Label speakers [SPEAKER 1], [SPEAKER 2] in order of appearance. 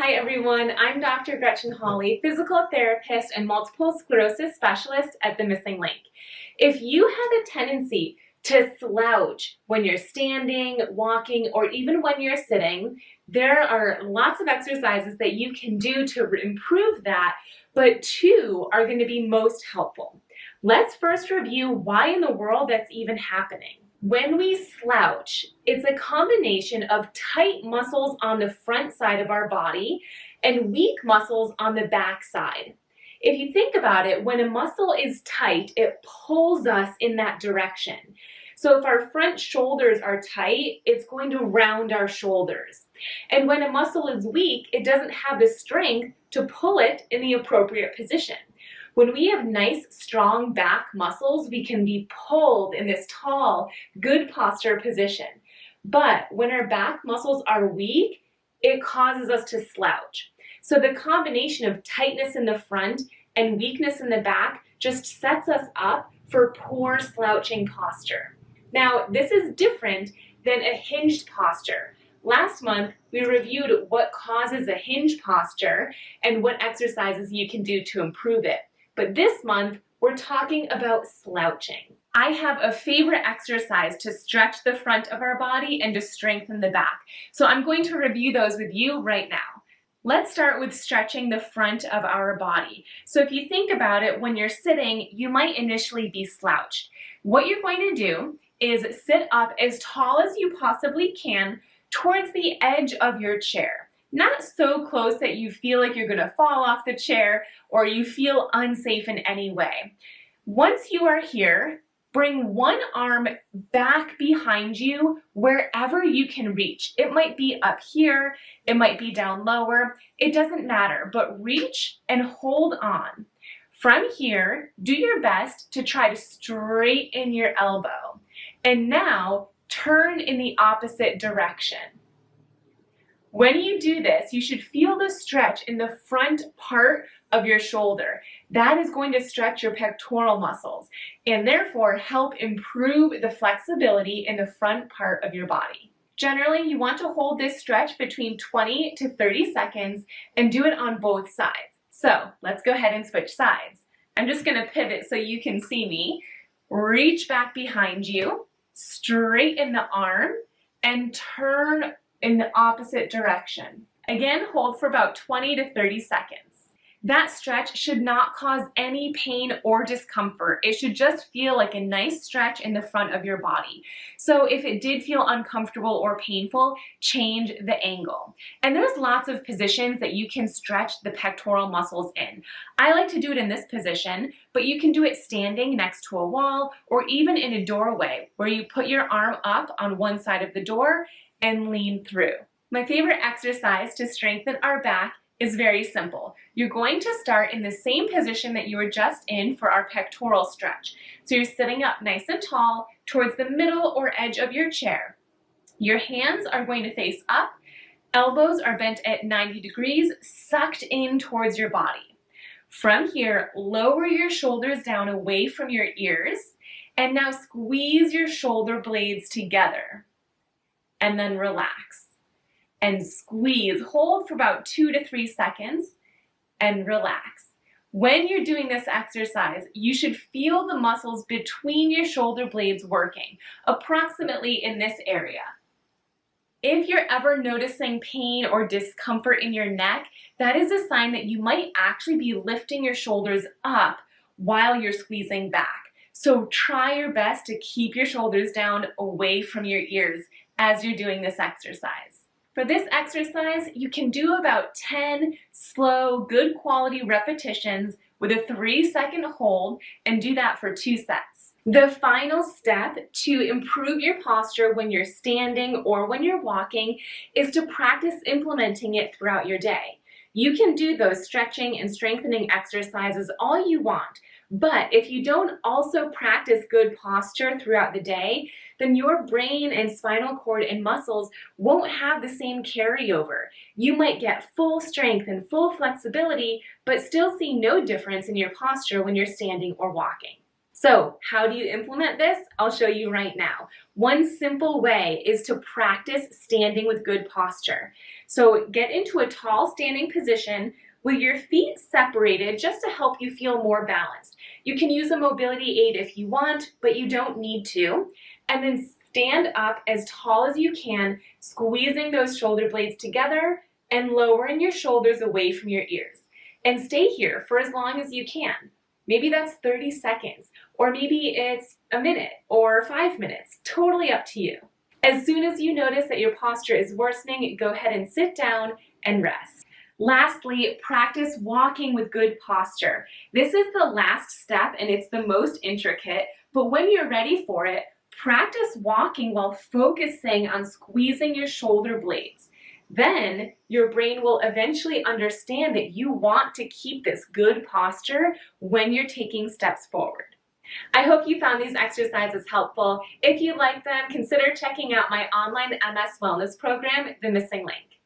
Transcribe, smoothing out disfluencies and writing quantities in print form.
[SPEAKER 1] Hi everyone, I'm Dr. Gretchen Hawley, physical therapist and multiple sclerosis specialist at the Missing Link. If you have a tendency to slouch when you're standing, walking, or even when you're sitting, there are lots of exercises that you can do to improve that, but two are going to be most helpful. Let's first review why in the world that's even happening. When we slouch, it's a combination of tight muscles on the front side of our body and weak muscles on the back side. If you think about it, when a muscle is tight, it pulls us in that direction. So if our front shoulders are tight, it's going to round our shoulders. And when a muscle is weak, it doesn't have the strength to pull it in the appropriate position. When we have nice, strong back muscles, we can be pulled in this tall, good posture position. But when our back muscles are weak, it causes us to slouch. So the combination of tightness in the front and weakness in the back just sets us up for poor slouching posture. Now, this is different than a hinged posture. Last month, we reviewed what causes a hinged posture and what exercises you can do to improve it. But this month, we're talking about slouching. I have a favorite exercise to stretch the front of our body and to strengthen the back. So I'm going to review those with you right now. Let's start with stretching the front of our body. So if you think about it, when you're sitting, you might initially be slouched. What you're going to do is sit up as tall as you possibly can towards the edge of your chair. Not so close that you feel like you're going to fall off the chair or you feel unsafe in any way. Once you are here, bring one arm back behind you wherever you can reach. It might be up here, it might be down lower, it doesn't matter, but reach and hold on. From here, do your best to try to straighten your elbow. And now, turn in the opposite direction. When you do this, you should feel the stretch in the front part of your shoulder. That is going to stretch your pectoral muscles and therefore help improve the flexibility in the front part of your body. Generally, you want to hold this stretch between 20 to 30 seconds and do it on both sides. So let's go ahead and switch sides. I'm just going to pivot so you can see me. Reach back behind you, straighten the arm, and turn in the opposite direction. Again, hold for about 20 to 30 seconds. That stretch should not cause any pain or discomfort. It should just feel like a nice stretch in the front of your body. So if it did feel uncomfortable or painful, change the angle. And there's lots of positions that you can stretch the pectoral muscles in. I like to do it in this position, but you can do it standing next to a wall or even in a doorway where you put your arm up on one side of the door and lean through. My favorite exercise to strengthen our back is very simple. You're going to start in the same position that you were just in for our pectoral stretch. So you're sitting up nice and tall towards the middle or edge of your chair. Your hands are going to face up, elbows are bent at 90 degrees, sucked in towards your body. From here, lower your shoulders down away from your ears, and now squeeze your shoulder blades together. And then relax and squeeze. Hold for about 2 to 3 seconds and relax. When you're doing this exercise, you should feel the muscles between your shoulder blades working, approximately in this area. If you're ever noticing pain or discomfort in your neck, that is a sign that you might actually be lifting your shoulders up while you're squeezing back. So try your best to keep your shoulders down away from your ears as you're doing this exercise. For this exercise, you can do about 10 slow, good quality repetitions with a 3-second hold and do that for 2 sets. The final step to improve your posture when you're standing or when you're walking is to practice implementing it throughout your day. You can do those stretching and strengthening exercises all you want, but if you don't also practice good posture throughout the day, then your brain and spinal cord and muscles won't have the same carryover. You might get full strength and full flexibility, but still see no difference in your posture when you're standing or walking. So how do you implement this? I'll show you right now. One simple way is to practice standing with good posture. So get into a tall standing position with your feet separated just to help you feel more balanced. You can use a mobility aid if you want, but you don't need to. And then stand up as tall as you can, squeezing those shoulder blades together and lowering your shoulders away from your ears. And stay here for as long as you can. Maybe that's 30 seconds, or maybe it's a minute or 5 minutes, totally up to you. As soon as you notice that your posture is worsening, go ahead and sit down and rest. Lastly, practice walking with good posture. This is the last step and it's the most intricate, but when you're ready for it, practice walking while focusing on squeezing your shoulder blades. Then your brain will eventually understand that you want to keep this good posture when you're taking steps forward. I hope you found these exercises helpful. If you like them, consider checking out my online MS Wellness program, The Missing Link.